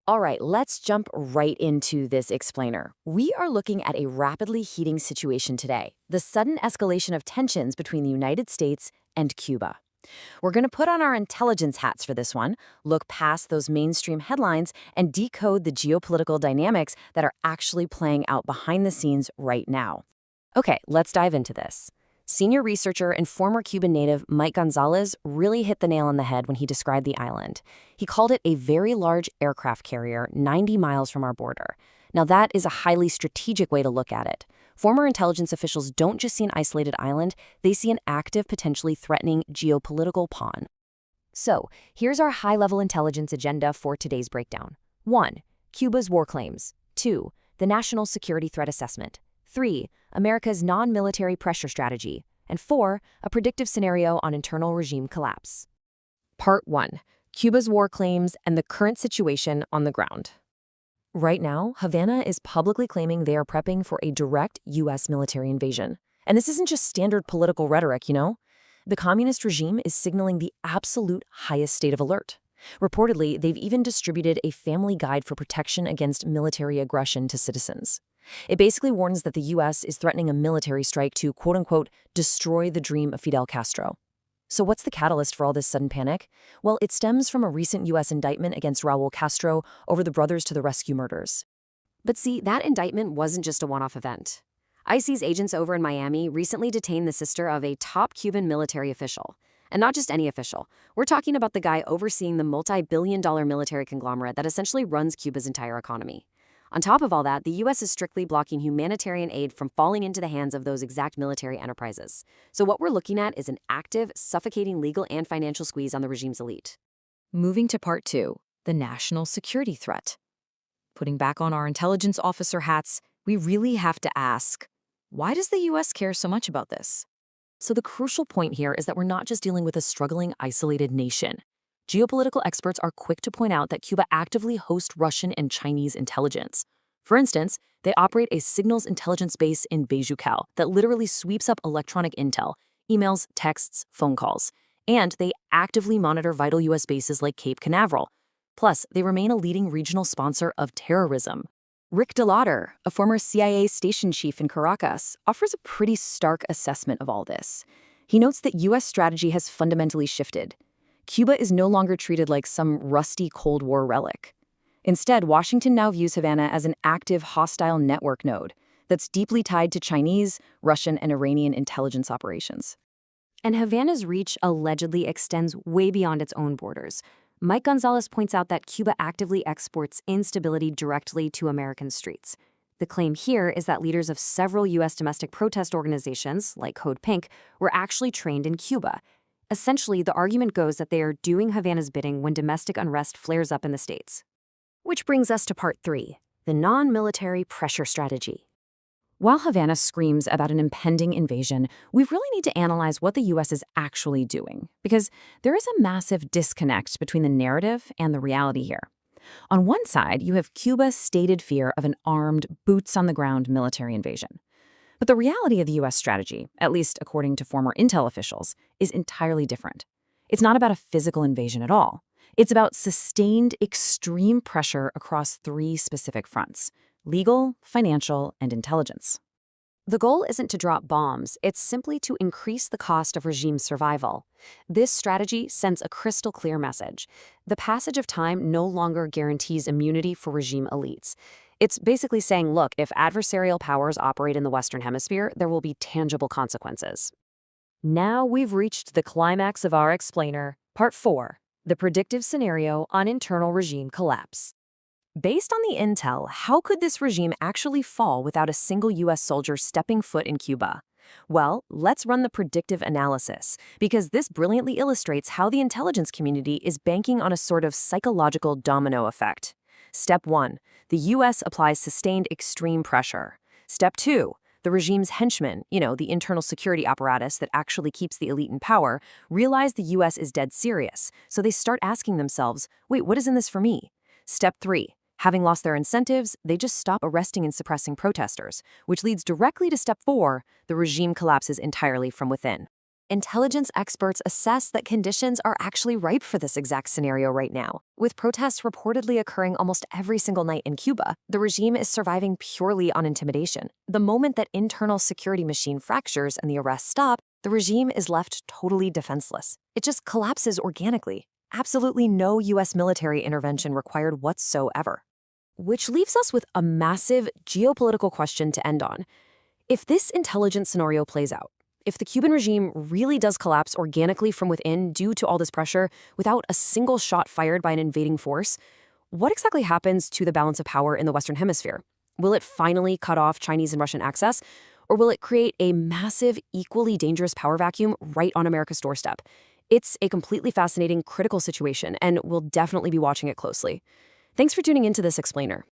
All right, let's jump right into this explainer. We are looking at a rapidly heating situation today, the sudden escalation of tensions between the United States and Cuba. We're going to put on our intelligence hats for this one, look past those mainstream headlines, and decode the geopolitical dynamics that are actually playing out behind the scenes right now. Okay, let's dive into this. Senior researcher and former Cuban native Mike Gonzalez really hit the nail on the head when he described the island. He called it a very large aircraft carrier 90 miles from our border. Now, that is a highly strategic way to look at it. Former intelligence officials don't just see an isolated island, they see an active, potentially threatening geopolitical pawn. So, here's our high-level intelligence agenda for today's breakdown. 1. Cuba's war claims. 2. The national security threat assessment. 3. America's non-military pressure strategy. And 4. A predictive scenario on internal regime collapse. Part 1. Cuba's war claims and the current situation on the ground. Right now, Havana is publicly claiming they are prepping for a direct U.S. military invasion. And this isn't just standard political rhetoric, you know? The communist regime is signaling the absolute highest state of alert. Reportedly, they've even distributed a family guide for protection against military aggression to citizens. It basically warns that the U.S. is threatening a military strike to, quote-unquote, destroy the dream of Fidel Castro. So what's the catalyst for all this sudden panic? Well, it stems from a recent U.S. indictment against Raul Castro over the Brothers to the Rescue murders. But see, that indictment wasn't just a one-off event. ICE's agents over in Miami recently detained the sister of a top Cuban military official. And not just any official. We're talking about the guy overseeing the multi-billion-dollar military conglomerate that essentially runs Cuba's entire economy. On top of all that, the U.S. is strictly blocking humanitarian aid from falling into the hands of those exact military enterprises. So what we're looking at is an active, suffocating legal and financial squeeze on the regime's elite. Moving to part 2, the national security threat. Putting back on our intelligence officer hats, we really have to ask, why does the U.S. care so much about this? So the crucial point here is that we're not just dealing with a struggling, isolated nation. Geopolitical experts are quick to point out that Cuba actively hosts Russian and Chinese intelligence. For instance, they operate a signals intelligence base in Bejucal that literally sweeps up electronic intel, emails, texts, phone calls. And they actively monitor vital U.S. bases like Cape Canaveral. Plus, they remain a leading regional sponsor of terrorism. Rick Delator, a former CIA station chief in Caracas, offers a pretty stark assessment of all this. He notes that U.S. strategy has fundamentally shifted. Cuba is no longer treated like some rusty Cold War relic. Instead, Washington now views Havana as an active, hostile network node that's deeply tied to Chinese, Russian, and Iranian intelligence operations. And Havana's reach allegedly extends way beyond its own borders. Mike Gonzalez points out that Cuba actively exports instability directly to American streets. The claim here is that leaders of several U.S. domestic protest organizations, like Code Pink, were actually trained in Cuba. Essentially, the argument goes that they are doing Havana's bidding when domestic unrest flares up in the States. Which brings us to part 3, the non-military pressure strategy. While Havana screams about an impending invasion, we really need to analyze what the U.S. is actually doing, because there is a massive disconnect between the narrative and the reality here. On one side, you have Cuba's stated fear of an armed, boots-on-the-ground military invasion. But the reality of the U.S. strategy, at least according to former intel officials, is entirely different. It's not about a physical invasion at all. It's about sustained, extreme pressure across 3 specific fronts: legal, financial, and intelligence. The goal isn't to drop bombs, it's simply to increase the cost of regime survival. This strategy sends a crystal clear message. The passage of time no longer guarantees immunity for regime elites. It's basically saying, look, if adversarial powers operate in the Western Hemisphere, there will be tangible consequences. Now we've reached the climax of our explainer, part 4, the predictive scenario on internal regime collapse. Based on the intel, how could this regime actually fall without a single U.S. soldier stepping foot in Cuba? Well, let's run the predictive analysis, because this brilliantly illustrates how the intelligence community is banking on a sort of psychological domino effect. Step 1. The U.S. applies sustained extreme pressure. Step 2. The regime's henchmen, the internal security apparatus that actually keeps the elite in power, realize the U.S. is dead serious, so they start asking themselves, wait, what is in this for me? Step 3. Having lost their incentives, they just stop arresting and suppressing protesters, which leads directly to Step 4, the regime collapses entirely from within. intelligence experts assess that conditions are actually ripe for this exact scenario right now. With protests reportedly occurring almost every single night in Cuba, the regime is surviving purely on intimidation. The moment that internal security machine fractures and the arrests stop, the regime is left totally defenseless. It just collapses organically. Absolutely no U.S. military intervention required whatsoever. Which leaves us with a massive geopolitical question to end on. If this intelligence scenario plays out, if the Cuban regime really does collapse organically from within due to all this pressure without a single shot fired by an invading force, what exactly happens to the balance of power in the Western Hemisphere? Will it finally cut off Chinese and Russian access, or will it create a massive, equally dangerous power vacuum right on America's doorstep? It's a completely fascinating, critical situation, and we'll definitely be watching it closely. Thanks for tuning into this explainer.